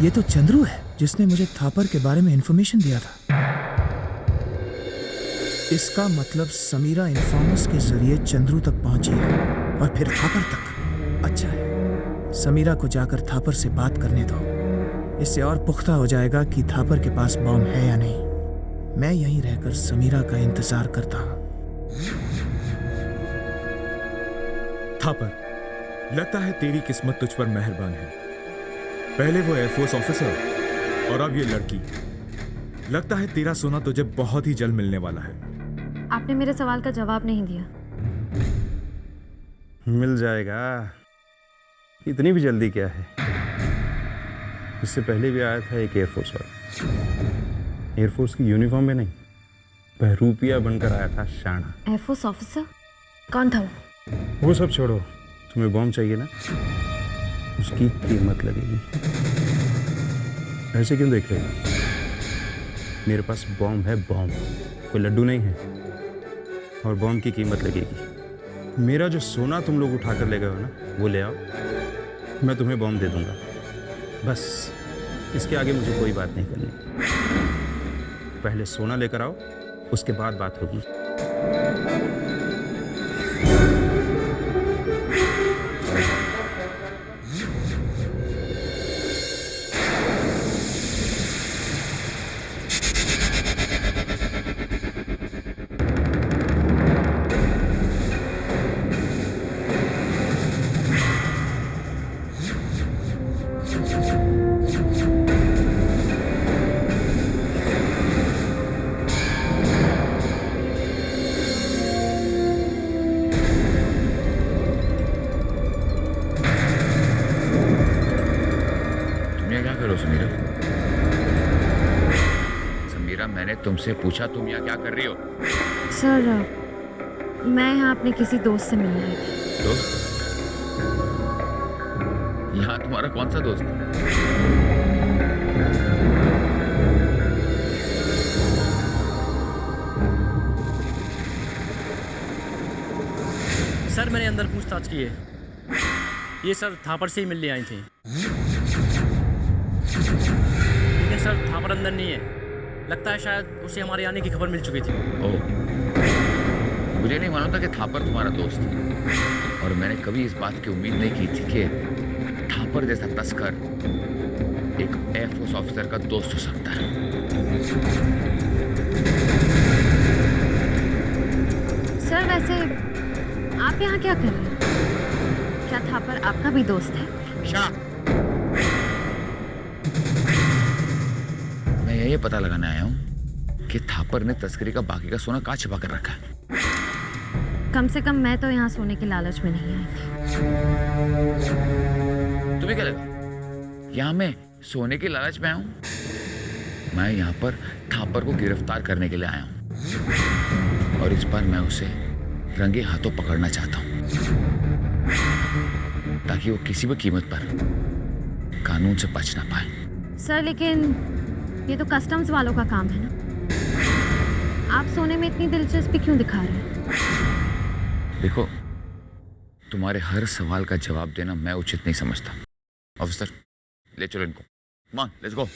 ये तो चंद्रू है जिसने मुझे थापर के बारे में इंफॉर्मेशन दिया था। इसका मतलब समीरा इन्फॉर्मर्स के जरिए चंद्रू तक पहुंची है और फिर थापर तक। अच्छा है, समीरा को जाकर थापर से बात करने दो। इससे और पुख्ता हो जाएगा कि थापर के पास बॉम्ब है या नहीं। मैं यहीं रहकर समीरा का इंतजार करता हूं। थापर, लगता है तेरी किस्मत तुझ पर मेहरबान है। पहले वो एयरफोर्स ऑफिसर और अब ये लड़की। लगता है तेरा सोना तुझे बहुत ही जल्द मिलने वाला है। आपने मेरे सवाल का जवाब नहीं दिया। मिल जाएगा, इतनी भी जल्दी क्या है। इससे पहले भी आया था एक एयरफोर्स वाला, एयरफोर्स की यूनिफॉर्म में नहीं, बहरूपिया बनकर आया था शाना। एयरफोर्स ऑफिसर कौन था वो सब छोड़ो, तुम्हें बॉम्ब चाहिए ना, उसकी कीमत लगेगी। ऐसे क्यों देख रहे हो? मेरे पास बॉम्ब है, बॉम्ब, कोई लड्डू नहीं है। और बॉम्ब की कीमत लगेगी। मेरा जो सोना तुम लोग उठा कर ले गए हो ना, वो ले आओ, मैं तुम्हें बॉम्ब दे दूंगा। बस इसके आगे मुझे कोई बात नहीं करनी। पहले सोना लेकर आओ, उसके बाद बात होगी। मैंने तुमसे पूछा तुम यहाँ क्या कर रही हो? सर, मैं यहाँ अपने किसी दोस्त से मिलने आई थी। दोस्त? यहाँ तुम्हारा कौन सा दोस्त? सर मैंने अंदर पूछताछ की है। ये सर थापर से ही मिलने आई थी, लेकिन सर थापर अंदर नहीं है। लगता है शायद उसे हमारे आने की खबर मिल चुकी थी। ओह, मुझे नहीं मालूम था कि थापर तुम्हारा दोस्त है, और मैंने कभी इस बात की उम्मीद नहीं की थी कि थापर जैसा तस्कर एक एयरफोर्स ऑफिसर का दोस्त हो सकता है। सर वैसे आप यहाँ क्या कर रहे हैं? क्या थापर आपका भी दोस्त है? मैं ये पता लगाने आया हूँ कि थापर ने तस्करी का बाकी का सोना कहाँ छिपा कर रखा है। कम से कम मैं तो यहाँ सोने के लालच में नहीं आई थी। तुम्हें क्या लगा यहाँ मैं सोने के लालच में आया हूँ? मैं यहाँ पर थापर को गिरफ्तार करने के लिए आया हूँ, और इस बार मैं उसे रंगे हाथों पकड़ना चाहता हूँ, ताकि वो किसी भी कीमत पर कानून से बच ना पाए। सर लेकिन ये तो कस्टम्स वालों का काम है ना। आप सोने में इतनी दिलचस्पी क्यों दिखा रहे हैं? देखो, तुम्हारे हर सवाल का जवाब देना मैं उचित नहीं समझता। ऑफिसर, ले चलो इनको। Come on, let's go.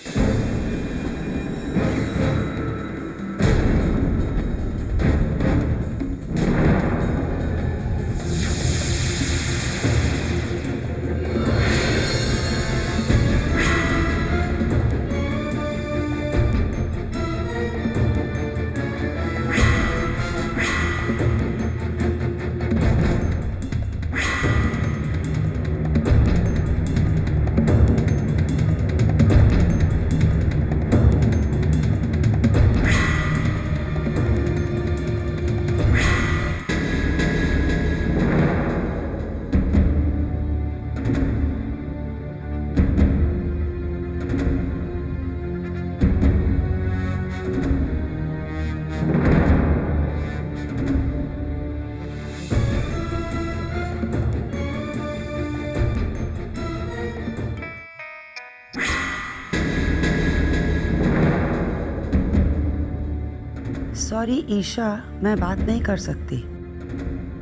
Sorry Isha, मैं बात नहीं कर सकती।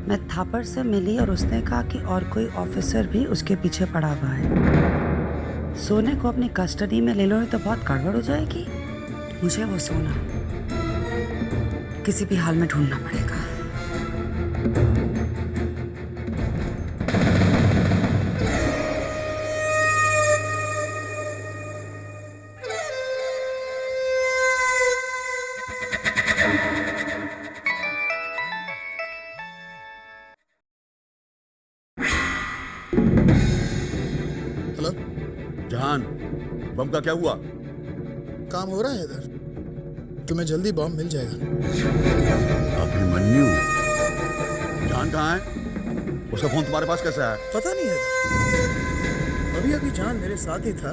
मैं थापर से मिली और उसने कहा कि और कोई ऑफिसर भी उसके पीछे पड़ा हुआ है। सोने को अपनी कस्टडी में ले लो तो बहुत गड़बड़ हो जाएगी। मुझे वो सोना किसी भी हाल में ढूंढना पड़ेगा। हेलो, जहान, बम का क्या हुआ? काम हो रहा है इधर, तुम्हें जल्दी बॉम्ब मिल जाएगा। अभिमन्यु, जहान कहाँ है? उसका फोन तुम्हारे पास कैसे आया? पता नहीं है, अभी अभी जान मेरे साथ ही था,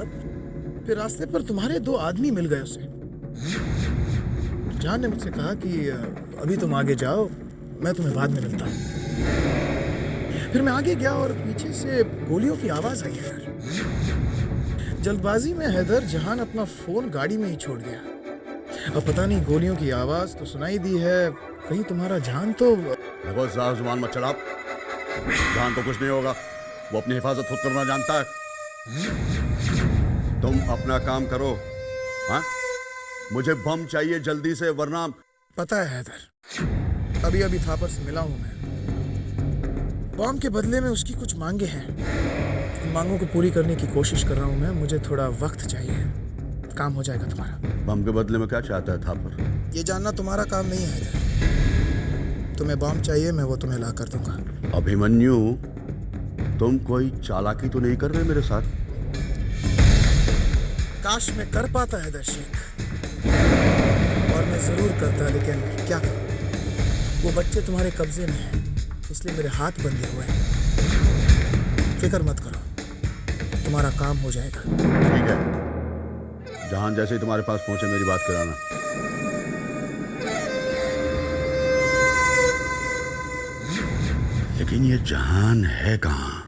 फिर रास्ते पर तुम्हारे 2 आदमी मिल गए उसे। जान ने मुझसे कहा कि अभी तुम आगे जाओ, मैं तुम्हें बाद में मिलता हूँ। फिर मैं आगे गया और पीछे से गोलियों की आवाज आई है। जल्दबाजी में हैदर जहान अपना फोन गाड़ी में ही छोड़ गया। अब पता नहीं, गोलियों की आवाज तो सुनाई दी है, कहीं तुम्हारा जान तो। देखो, ज़्यादा जुबान मत चढ़ाओ। जहान तो कुछ नहीं होगा, वो अपनी हिफाजत खुद करना जानता है। तुम अपना काम करो। हाँ, मुझे बम चाहिए जल्दी से, वरना। पता है हैदर, अभी अभी थापर से मिला हूं मैं। बॉम्ब के बदले में उसकी कुछ मांगे हैं। उन मांगों को पूरी करने की कोशिश कर रहा हूं मैं। मुझे थोड़ा वक्त चाहिए, काम हो जाएगा तुम्हारा। बम के बदले में क्या चाहता है थापर? ये जानना तुम्हारा काम नहीं है हैदर। तुम्हें बॉम्ब चाहिए, मैं वो तुम्हें ला कर दूंगा। अभिमन्यु, तुम कोई चालाकी तो नहीं कर रहे मेरे साथ? काश मैं कर पाता हैदर शेख, और मैं जरूर करता, लेकिन क्या करूं? वो बच्चे तुम्हारे कब्जे में हैं, इसलिए मेरे हाथ बंधे हुए हैं। फिक्र मत करो, तुम्हारा काम हो जाएगा। ठीक है, जहान जैसे ही तुम्हारे पास पहुंचे मेरी बात कराना। लेकिन ये जहान है कहाँ?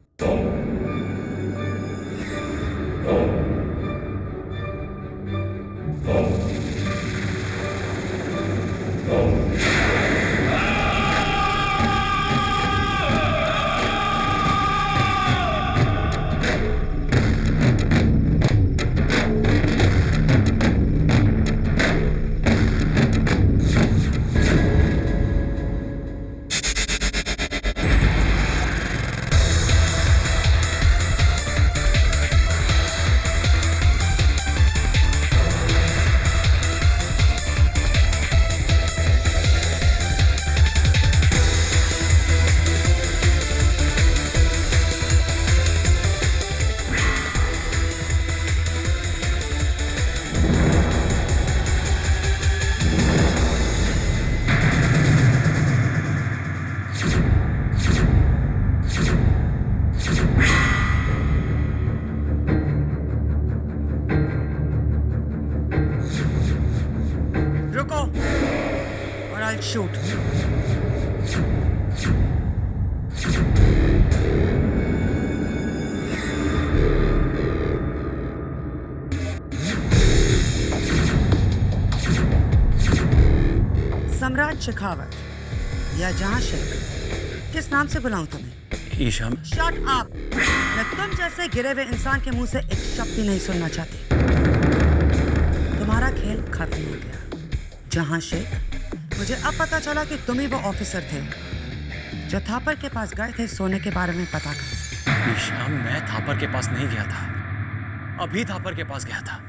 रुको और I'll shoot. सम्राट शेखावत या जहां शेख, किस नाम से बुलाऊं तुम्हें? ईशा। Shut up! मैं तुम जैसे गिरे हुए इंसान के मुंह से एक शब्द भी नहीं सुनना चाहती। तुम्हारा खेल खत्म हो गया जहां शेख। मुझे अब पता चला कि तुम ही वो ऑफिसर थे जो थापर के पास गए थे सोने के बारे में पता कर। ईशा, मैं थापर के पास नहीं गया था, अभी थापर के पास गया था।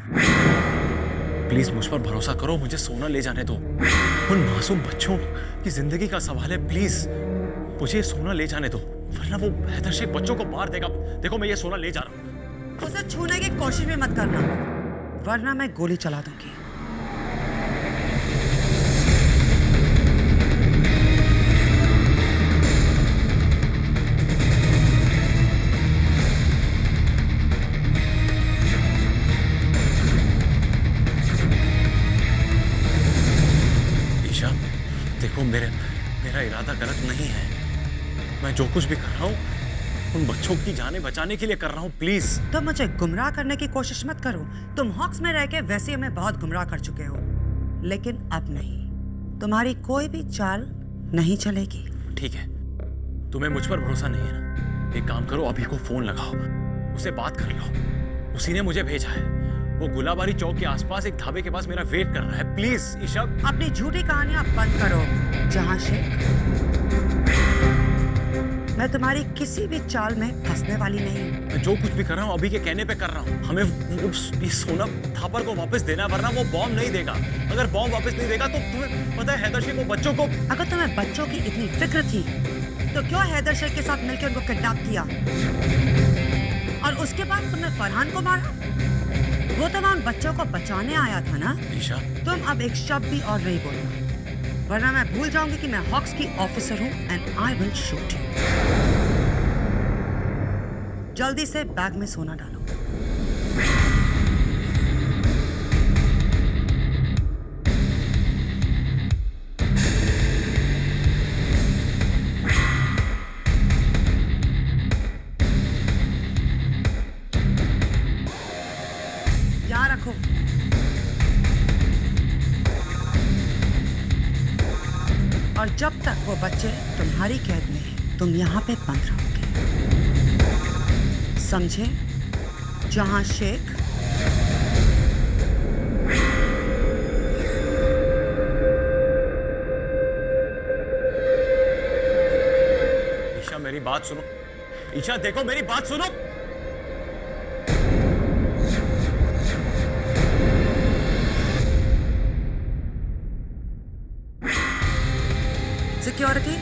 प्लीज मुझ पर भरोसा करो, मुझे सोना ले जाने दो। उन मासूम बच्चों की जिंदगी का सवाल है, प्लीज मुझे सोना ले जाने दो, वरना वो हैदर शेख बच्चों को मार देगा। देखो, मैं ये सोना ले जा रहा हूँ। उसे छूने की कोशिश भी मत करना, वरना मैं गोली चला दूंगी। ईशा, देखो, मेरा इरादा गलत नहीं है। मैं जो कुछ भी कर रहा हूँ उन बच्चों की जानें बचाने के लिए कर रहा हूँ, प्लीज। तुम मुझे गुमराह करने की कोशिश मत करो। तुम हॉक्स में रह के वैसे ही हमें बहुत गुमराह कर चुके हो, लेकिन अब नहीं। तुम्हारी कोई भी चाल नहीं चलेगी। ठीक है, तुम्हें मुझ पर भरोसा नहीं है ना? एक काम करो, अभी को फोन लगाओ, उसे बात कर लो। उसी ने मुझे भेजा है। वो गुलाबारी चौक के आसपास एक ढाबे के पास मेरा वेट कर रहा है। प्लीज ईशा। अपनी झूठी कहानियां बंद करो जहां शेख। मैं तुम्हारी किसी भी चाल में फंसने वाली नहीं हूं। मैं जो कुछ भी कर रहा हूँ अभी के कहने पे कर रहा हूँ। हमें ये सोना थापर को वापस देना, वरना वो बॉम्ब नहीं देगा। अगर बॉम्ब वापस नहीं देगा तो तुम्हें पता है हैदर शेख वो बच्चों को। अगर तुम्हें बच्चों की इतनी फिक्र थी तो क्यों हैदर शेख के साथ मिलकर उनको किडनैप किया और उसके बाद तुमने फरहान को मारा? वो तो वहां बच्चों को बचाने आया था ना। ईशा तुम अब एक शब्द भी और नहीं बोलना, वरना मैं भूल जाऊंगी कि मैं हॉक्स की ऑफिसर हूं and I will shoot you. जल्दी से बैग में सोना डालो। यहाँ रखो। और जब तक वो बच्चे तुम्हारी कैद में हैं, तुम यहाँ पे बंद रहोगे, समझे? जहां शेख। ईशा मेरी बात सुनो। ईशा देखो मेरी बात सुनो। सिक्योरिटी,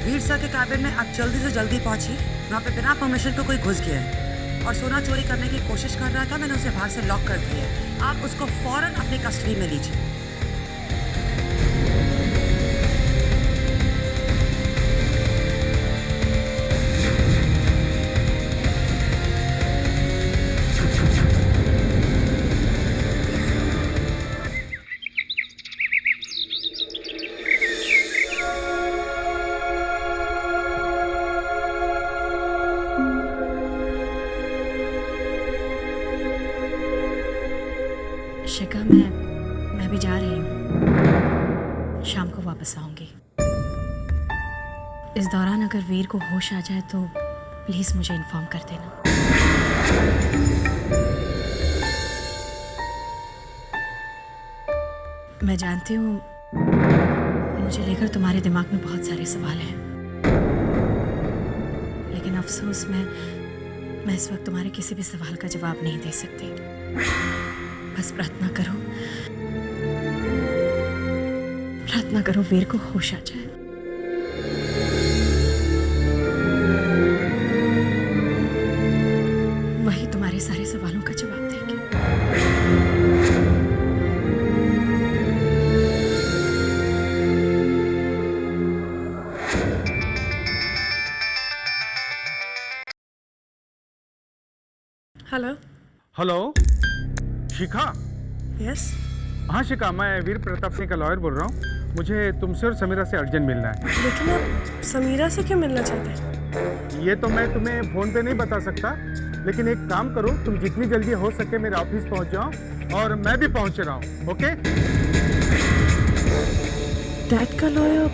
वीर सर के कैबिन में आप जल्दी से जल्दी पहुंचिए। वहाँ पे बिना परमिशन को कोई घुस गया है और सोना चोरी करने की कोशिश कर रहा था। मैंने उसे बाहर से लॉक कर दिया है। आप उसको फौरन अपनी कस्टडी में लीजिए। शिखा, मैं भी जा रही हूँ। शाम को वापस आऊंगी। इस दौरान अगर वीर को होश आ जाए तो प्लीज मुझे इन्फॉर्म कर देना। मैं जानती हूँ मुझे लेकर तुम्हारे दिमाग में बहुत सारे सवाल हैं, लेकिन अफसोस मैं इस वक्त तुम्हारे किसी भी सवाल का जवाब नहीं दे सकती। बस प्रार्थना करो वीर को होश आ जाए। वही तुम्हारे सारे सवालों का जवाब देंगे। हेलो। हेलो शिखा। यस। हाँ शिखा, मैं वीर प्रताप सिंह का लॉयर बोल रहा हूँ। मुझे तुमसे और समीरा से अर्जेंट मिलना है। लेकिन आप समीरा से क्यों मिलना चाहते हैं? ये तो मैं तुम्हें फोन पे नहीं बता सकता, लेकिन एक काम करो, तुम जितनी जल्दी हो सके मेरे ऑफिस पहुंच जाओ और मैं भी पहुंच रहा हूँ। ओके? डैड का लॉयर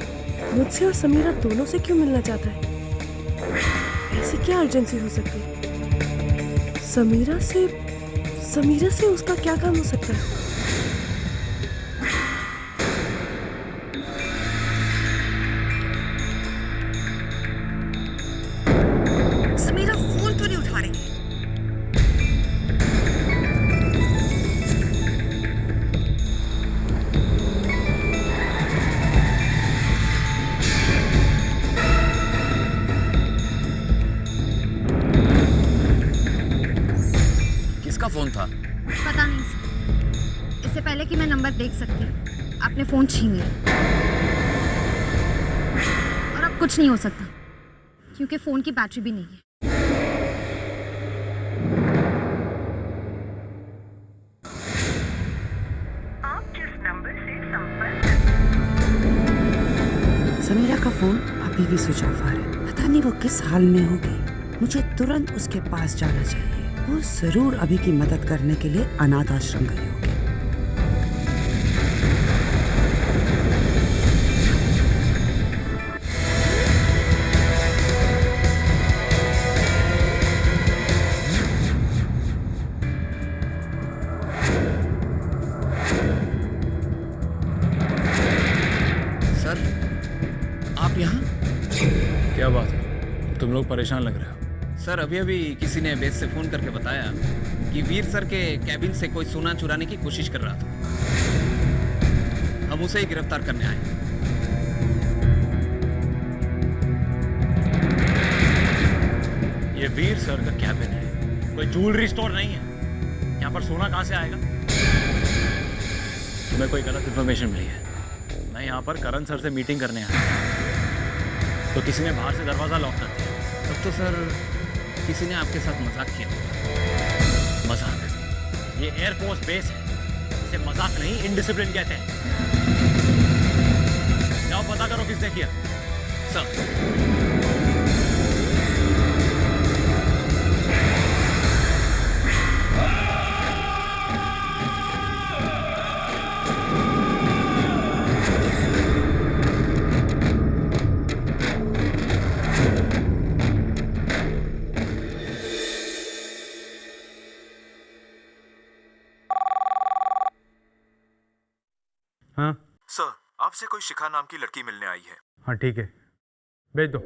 मुझसे और समीरा दोनों से क्यों मिलना चाहता है? ऐसी क्या अर्जेंसी हो सकती है? समीरा से उसका क्या काम हो सकता है? समीरा फोन क्यों नहीं उठा रही? किसका फोन था? पता नहीं सर। इससे पहले कि मैं नंबर देख सकती, आपने फोन छीन लिया। और अब कुछ नहीं हो सकता क्योंकि फोन की बैटरी भी नहीं है। समीरा का फोन अभी भी स्विच ऑफ आ रहा है। पता नहीं वो किस हाल में होगी। मुझे तुरंत उसके पास जाना चाहिए। वो जरूर अभी की मदद करने के लिए अनाथ आश्रम गई होगी। तुम लोग परेशान लग रहे हो। सर अभी अभी किसी ने बेस से फोन करके बताया कि वीर सर के कैबिन से कोई सोना चुराने की कोशिश कर रहा था। हम उसे ही गिरफ्तार करने आए। ये वीर सर का कैबिन है, कोई ज्वेलरी स्टोर नहीं है। यहाँ पर सोना कहाँ से आएगा? तुम्हें कोई गलत इन्फॉर्मेशन मिली है। मैं यहाँ पर करण सर से मीटिंग करने आया, तो किसी ने बाहर से दरवाजा लॉक कर दिया। तब तो सर किसी ने आपके साथ मजाक किया। मजाक? ये एयरफोर्स बेस है, इसे मजाक नहीं इनडिसिप्लिन कहते हैं। जाओ पता करो किसने किया। सर हाँ सर, आपसे कोई शिखा नाम की लड़की मिलने आई है। हाँ ठीक है, भेज दो।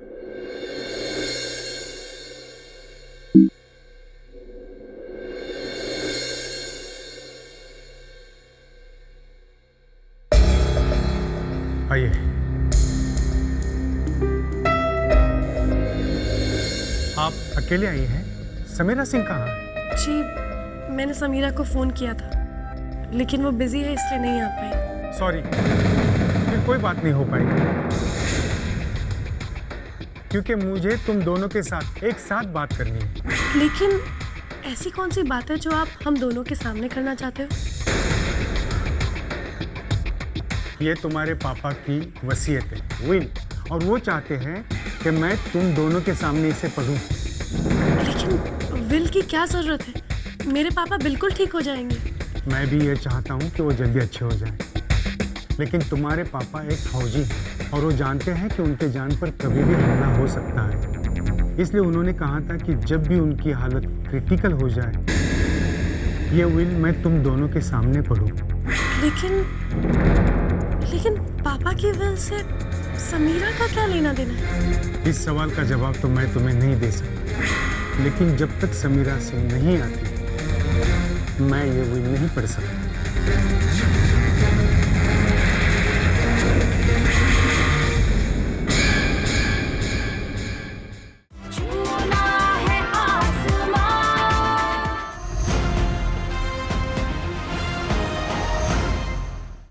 आइए। आप अकेले आई हैं? समीरा सिंह कहाँ है? जी मैंने समीरा को फ़ोन किया था, लेकिन वो बिजी है इसलिए नहीं आ पाई। सॉरी, फिर कोई बात नहीं हो पाई, क्योंकि मुझे तुम दोनों के साथ एक साथ बात करनी है। लेकिन ऐसी कौन सी बात है जो आप हम दोनों के सामने करना चाहते हो? ये तुम्हारे पापा की वसीयत है, विल, और वो चाहते हैं कि मैं तुम दोनों के सामने इसे पढ़ूं। लेकिन विल की क्या ज़रूरत है? मेरे पापा बिल्कुल ठीक हो जाएंगे। मैं भी ये चाहता हूँ कि वो जल्दी अच्छे हो जाएं। लेकिन तुम्हारे पापा एक फौजी हैं और वो जानते हैं कि उनके जान पर कभी भी हमला हो सकता है। इसलिए उन्होंने कहा था कि जब भी उनकी हालत क्रिटिकल हो जाए, ये विल मैं तुम दोनों के सामने पढ़ूं। लेकिन पापा की विल से समीरा का क्या लेना देना है? इस सवाल का जवाब तो मैं तुम्हें नहीं दे सकता, लेकिन जब तक समीरा सिंह नहीं आती, मैं ये विल नहीं पढ़ सकता।